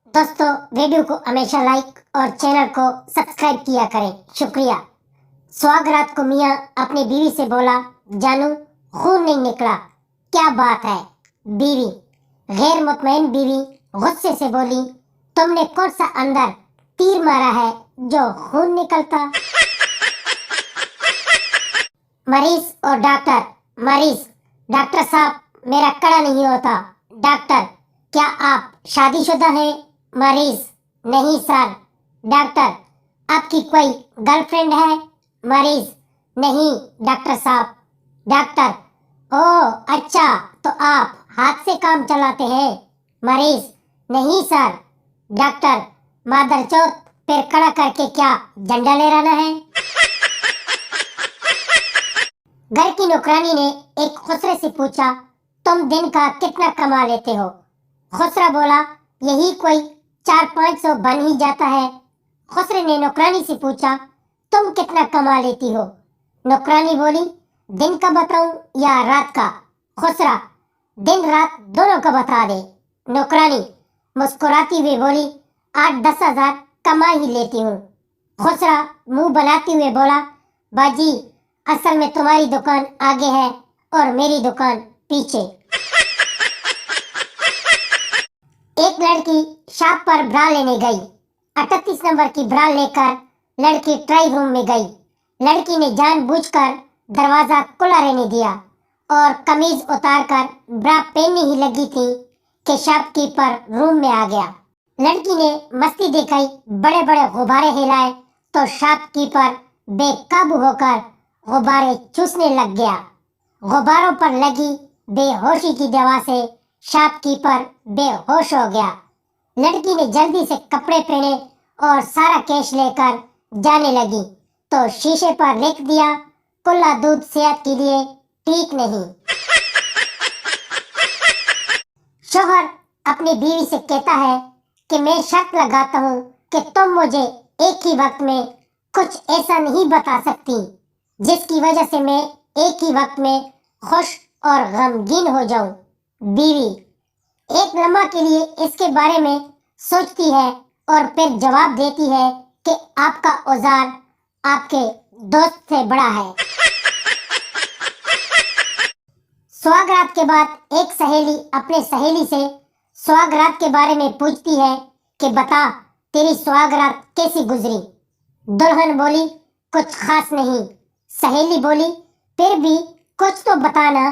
दोस्तों, वीडियो को हमेशा लाइक और चैनल को सब्सक्राइब किया करें। शुक्रिया। सुहाग रात को मियाँ अपनी बीवी से बोला, जानू खून नहीं निकला, क्या बात है? बीवी गैर मुतमईन बीवी गुस्से से बोली, तुमने कौन सा अंदर तीर मारा है जो खून निकलता? मरीज और डॉक्टर। मरीज, डॉक्टर साहब मेरा कड़ा नहीं होता। डॉक्टर, क्या आप शादीशुदा हैं? मरीज, नहीं सर। डॉक्टर, आपकी कोई गर्लफ्रेंड है? मरीज, नहीं डॉक्टर साहब। डॉक्टर, ओह अच्छा, तो आप हाथ से काम चलाते हैं? मरीज, नहीं सर। डॉक्टर, मादरचोद, फिर खड़ा करके क्या झंडा लहराना है? घर की नौकरानी ने एक खुसरे से पूछा, तुम दिन का कितना कमा लेते हो? खुसरा बोला, यही कोई 400-500 बन ही जाता है। खुसरे ने नौकरानी से पूछा, तुम कितना कमा लेती हो? नौकरानी बोली, दिन का बताऊं या रात का? खुसरा, दिन रात दोनों का बता दे। नौकरानी मुस्कुराती हुई बोली, 8-10 हजार कमा ही लेती हूँ। खुसरा मुंह बनाते हुए बोला, बाजी, असल में तुम्हारी दुकान आगे है और मेरी दुकान पीछे। एक लड़की शॉप पर ब्रा लेने गई। 38 नंबर की ब्रा लेकर लड़की ट्राई रूम में गई। लड़की ने जानबूझकर दरवाजा खुला रहने दिया और कमीज उतारकर ब्रा पहनने ही लगी थी कि शॉपकीपर रूम में आ गया। लड़की ने मस्ती दिखाई, बड़े बड़े गुब्बारे हिलाए तो शॉपकीपर बेकाबू होकर गुब्बारे चूसने लग गया। गुब्बारों पर लगी बेहोशी की दवा से शॉपकीपर बेहोश हो गया। लड़की ने जल्दी से कपड़े पहने और सारा कैश लेकर जाने लगी तो शीशे पर लिख दिया, खुला दूध सेहत के लिए ठीक नहीं। शोहर अपनी बीवी से कहता है कि मैं शर्त लगाता हूँ कि तुम मुझे एक ही वक्त में कुछ ऐसा नहीं बता सकती जिसकी वजह से मैं एक ही वक्त में खुश और गमगीन हो जाऊं। बीवी एक लम्हा के लिए इसके बारे में सोचती है और फिर जवाब देती है कि आपका औजार आपके दोस्त से बड़ा है। सुहागरात के बाद एक सहेली अपने सहेली से सुहागरात के बारे में पूछती है कि बता, तेरी सुहागरात कैसी गुजरी? दुल्हन बोली, कुछ खास नहीं। सहेली बोली, फिर भी कुछ तो बताना।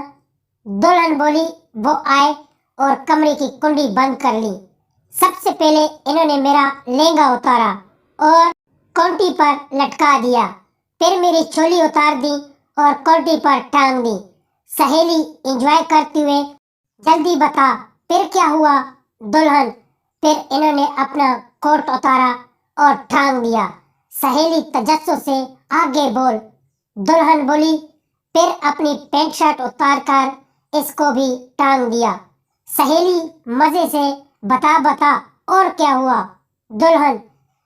दुल्हन बोली, वो आए और कमरे की कुंडी बंद कर ली। सबसे पहले इन्होंने मेरा लहंगा उतारा और कोंटी पर लटका दिया, फिर मेरी चोली उतार दी और कोंटी पर टांग दी। सहेली एंजॉय करते हुए, जल्दी बता फिर क्या हुआ? दुल्हन, फिर इन्होंने अपना कोट उतारा और टांग दिया। सहेली तजस्सुस से, आगे बोल। दुल्हन बोली, फिर अपनी पैंट शर्ट उतार कर इसको भी टांग दिया। सहेली मजे से, बता बता और क्या हुआ? दुल्हन,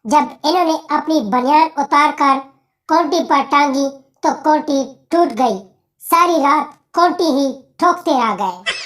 जब इन्होंने अपनी बनियान उतार कर कोंटी पर टांगी तो कोंटी टूट गई। सारी रात कोंटी ही ठोकते आ गए।